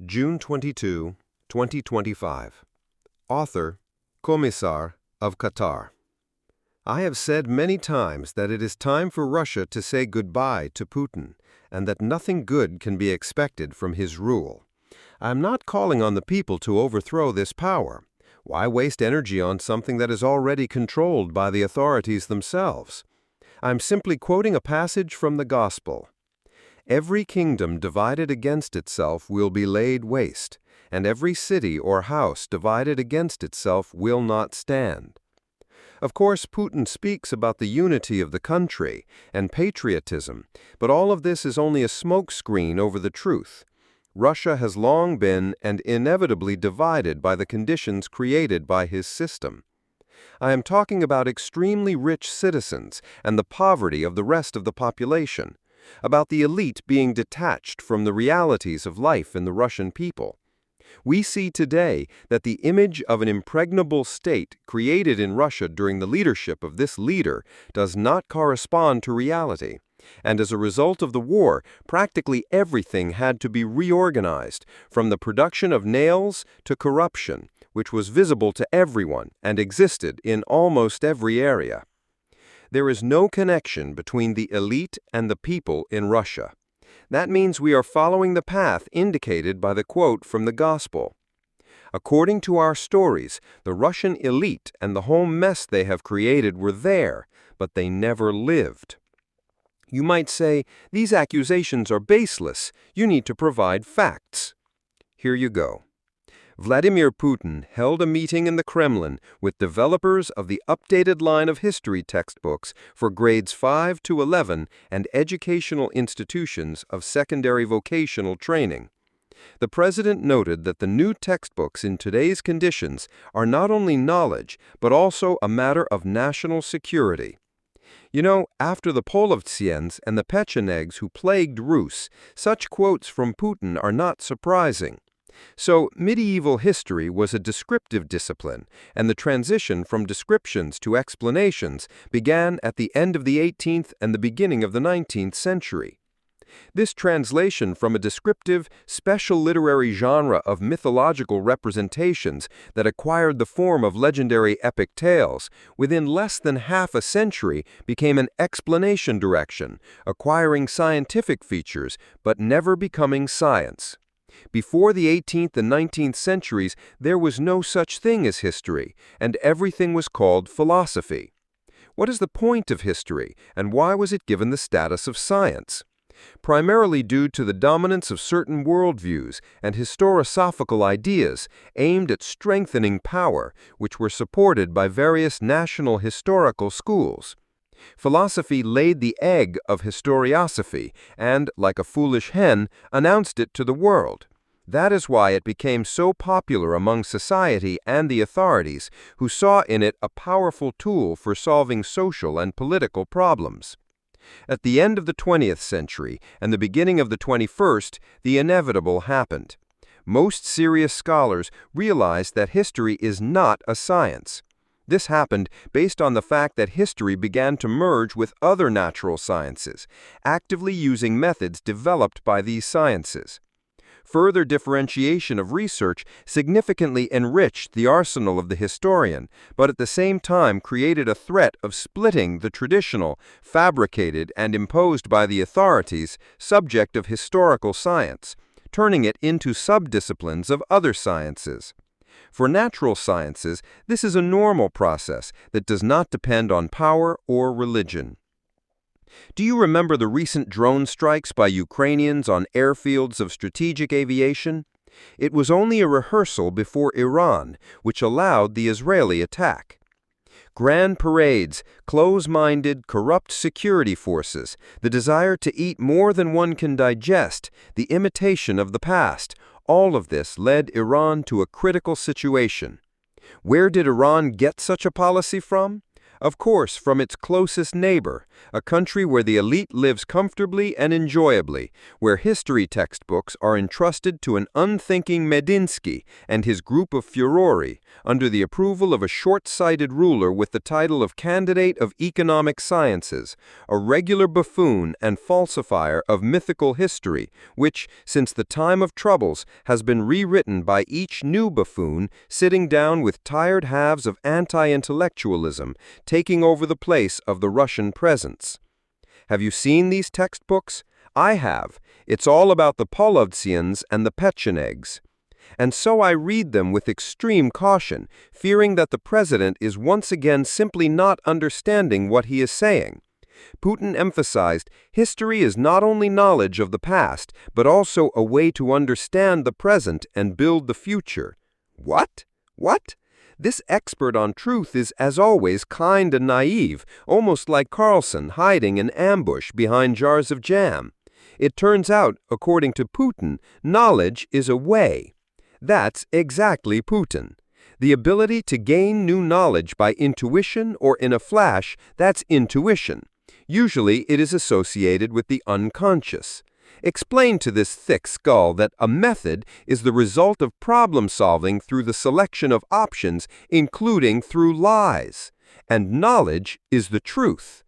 June 22, 2025. Author, Commissar of Qatar. I have said many times that it is time for Russia to say goodbye to Putin, and that nothing good can be expected from his rule. I am not calling on the people to overthrow this power. Why waste energy on something that is already controlled by the authorities themselves? I am simply quoting a passage from the Gospel. Every kingdom divided against itself will be laid waste, and every city or house divided against itself will not stand. Of course, Putin speaks about the unity of the country and patriotism, but all of this is only a smokescreen over the truth. Russia has long been and inevitably divided by the conditions created by his system. I am talking about extremely rich citizens and the poverty of the rest of the population, about the elite being detached from the realities of life in the Russian people. We see today that the image of an impregnable state created in Russia during the leadership of this leader does not correspond to reality. And as a result of the war, practically everything had to be reorganized, from the production of nails to corruption, which was visible to everyone and existed in almost every area. There is no connection between the elite and the people in Russia. That means we are following the path indicated by the quote from the Gospel. According to our stories, the Russian elite and the whole mess they have created were there, but they never lived. You might say, these accusations are baseless. You need to provide facts. Here you go. Vladimir Putin held a meeting in the Kremlin with developers of the updated line of history textbooks for grades 5 to 11 and educational institutions of secondary vocational training. The president noted that the new textbooks in today's conditions are not only knowledge, but also a matter of national security. You know, after the Polovtsians and the Pechenegs who plagued Rus, such quotes from Putin are not surprising. So, medieval history was a descriptive discipline, and the transition from descriptions to explanations began at the end of the 18th and the beginning of the 19th century. This translation from a descriptive, special literary genre of mythological representations that acquired the form of legendary epic tales, within less than half a century became an explanation direction, acquiring scientific features but never becoming science. Before the 18th and 19th centuries, there was no such thing as history, and everything was called philosophy. What is the point of history, and why was it given the status of science? Primarily due to the dominance of certain worldviews and historiosophical ideas aimed at strengthening power, which were supported by various national historical schools. Philosophy laid the egg of historiosophy and, like a foolish hen, announced it to the world. That is why it became so popular among society and the authorities, who saw in it a powerful tool for solving social and political problems. At the end of the 20th century and the beginning of the 21st, the inevitable happened. Most serious scholars realized that history is not a science. This happened based on the fact that history began to merge with other natural sciences, actively using methods developed by these sciences. Further differentiation of research significantly enriched the arsenal of the historian, but at the same time created a threat of splitting the traditional, fabricated and imposed by the authorities, subject of historical science, turning it into subdisciplines of other sciences. For natural sciences, this is a normal process that does not depend on power or religion. Do you remember the recent drone strikes by Ukrainians on airfields of strategic aviation? It was only a rehearsal before Iran, which allowed the Israeli attack. Grand parades, close-minded, corrupt security forces, the desire to eat more than one can digest, the imitation of the past, all of this led Iran to a critical situation. Where did Iran get such a policy from? Of course, from its closest neighbor, a country where the elite lives comfortably and enjoyably, where history textbooks are entrusted to an unthinking Medinsky and his group of furori, under the approval of a short-sighted ruler with the title of Candidate of Economic Sciences, a regular buffoon and falsifier of mythical history, which, since the time of troubles, has been rewritten by each new buffoon sitting down with tired halves of anti-intellectualism, taking over the place of the Russian presence. Have you seen these textbooks? I have. It's all about the Polovtsians and the Pechenegs. And so I read them with extreme caution, fearing that the president is once again simply not understanding what he is saying. Putin emphasized, history is not only knowledge of the past, but also a way to understand the present and build the future. What? What? This expert on truth is, as always, kind and naive, almost like Carlson hiding in ambush behind jars of jam. It turns out, according to Putin, knowledge is a way. That's exactly Putin. The ability to gain new knowledge by intuition or in a flash, that's intuition. Usually it is associated with the unconscious. Explain to this thick skull that a method is the result of problem-solving through the selection of options, including through lies. And knowledge is the truth.